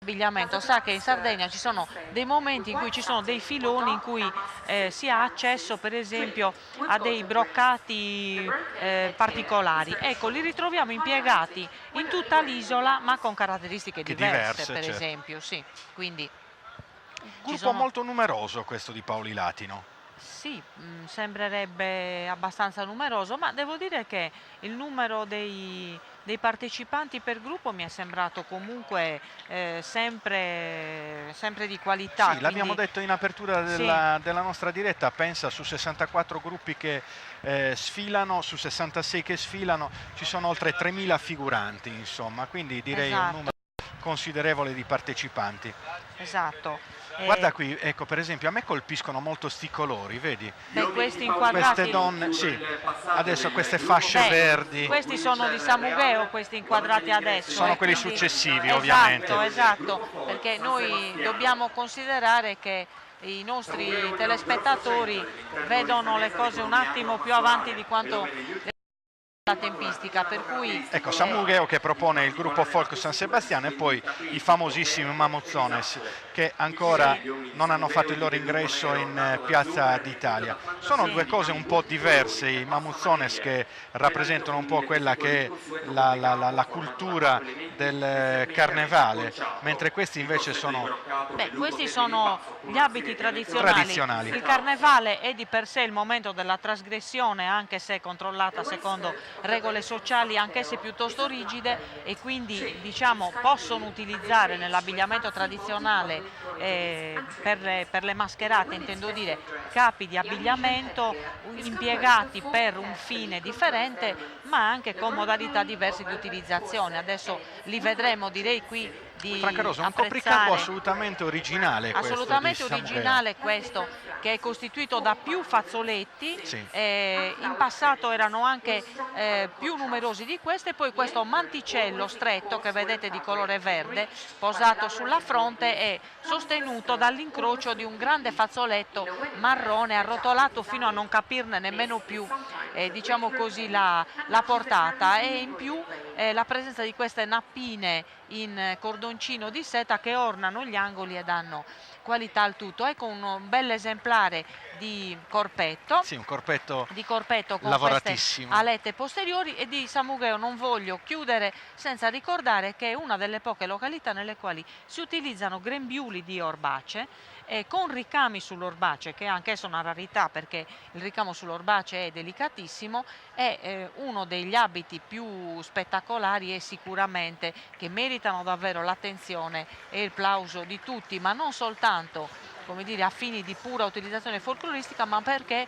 abbigliamento sa che in Sardegna ci sono dei momenti in cui ci sono dei filoni in cui si ha accesso per esempio a dei broccati particolari. Ecco, li ritroviamo impiegati in tutta l'isola ma con caratteristiche diverse, per certo. esempio, sì. Quindi Gruppo molto numeroso questo di Paoli Latino. sì, sembrerebbe abbastanza numeroso, ma devo dire che il numero dei partecipanti per gruppo mi è sembrato comunque sempre di qualità. Sì, l'abbiamo Quindi, detto in apertura sì, della nostra diretta, pensa su 64 gruppi che sfilano, su 66 che sfilano, ci sono oltre 3.000 figuranti, insomma, quindi direi un esatto, numero considerevole di partecipanti. esatto. Guarda qui, ecco, per esempio, a me colpiscono molto sti colori, vedi? Beh, questi Queste inquadrati, donne, sì, adesso queste fasce verdi. questi sono di Samugheo, questi inquadrati adesso. Sono quelli Quindi, successivi, esatto, ovviamente. esatto, perché noi dobbiamo considerare che i nostri telespettatori vedono le cose un attimo più avanti di quanto la tempistica, per cui Ecco, Samugheo che propone il gruppo folk San Sebastiano e poi i famosissimi Mamuzzones che ancora non hanno fatto il loro ingresso in Piazza d'Italia. Sono due cose un po' diverse, i Mamuzzones che rappresentano un po' quella che è la cultura del carnevale, mentre questi invece sono questi sono gli abiti tradizionali. Il carnevale è di per sé il momento della trasgressione, anche se controllata secondo regole sociali anch'esse piuttosto rigide, e quindi diciamo possono utilizzare nell'abbigliamento tradizionale per le mascherate, intendo dire, capi di abbigliamento impiegati per un fine differente ma anche con modalità diverse di utilizzazione. Adesso li vedremo, direi qui di Franca Rosa, un apprezzare. copricapo assolutamente originale questo Assolutamente di Samugheo. originale questo, che è costituito da più fazzoletti, Sì. in passato erano anche più numerosi di questi, e poi questo manticello stretto che vedete di colore verde posato sulla fronte è sostenuto dall'incrocio di un grande fazzoletto marrone arrotolato fino a non capirne nemmeno più diciamo così la portata, e in più la presenza di queste nappine in cordoncino di seta che ornano gli angoli e danno qualità al tutto. Ecco un bel esemplare di corpetto, Sì, un corpetto con lavoratissimo. queste alette posteriori, e di Samugheo non voglio chiudere senza ricordare che è una delle poche località nelle quali si utilizzano grembiuli di orbace con ricami sull'orbace, che è anch'essa una rarità perché il ricamo sull'orbace è delicatissimo, è uno degli abiti più spettacolari e sicuramente che meritano davvero l'attenzione e il plauso di tutti, ma non soltanto, come dire, a fini di pura utilizzazione folcloristica, ma perché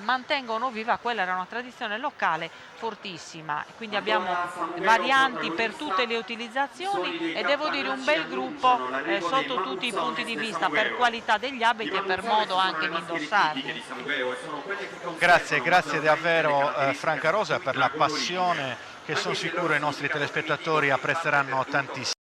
mantengono viva quella era una tradizione locale fortissima. Quindi abbiamo varianti per tutte le utilizzazioni e devo dire un bel gruppo sotto tutti i punti di vista, per qualità degli abiti e per modo anche di indossarli. Grazie davvero Franca Rosa per la passione che sono sicuro i nostri telespettatori apprezzeranno tantissimo.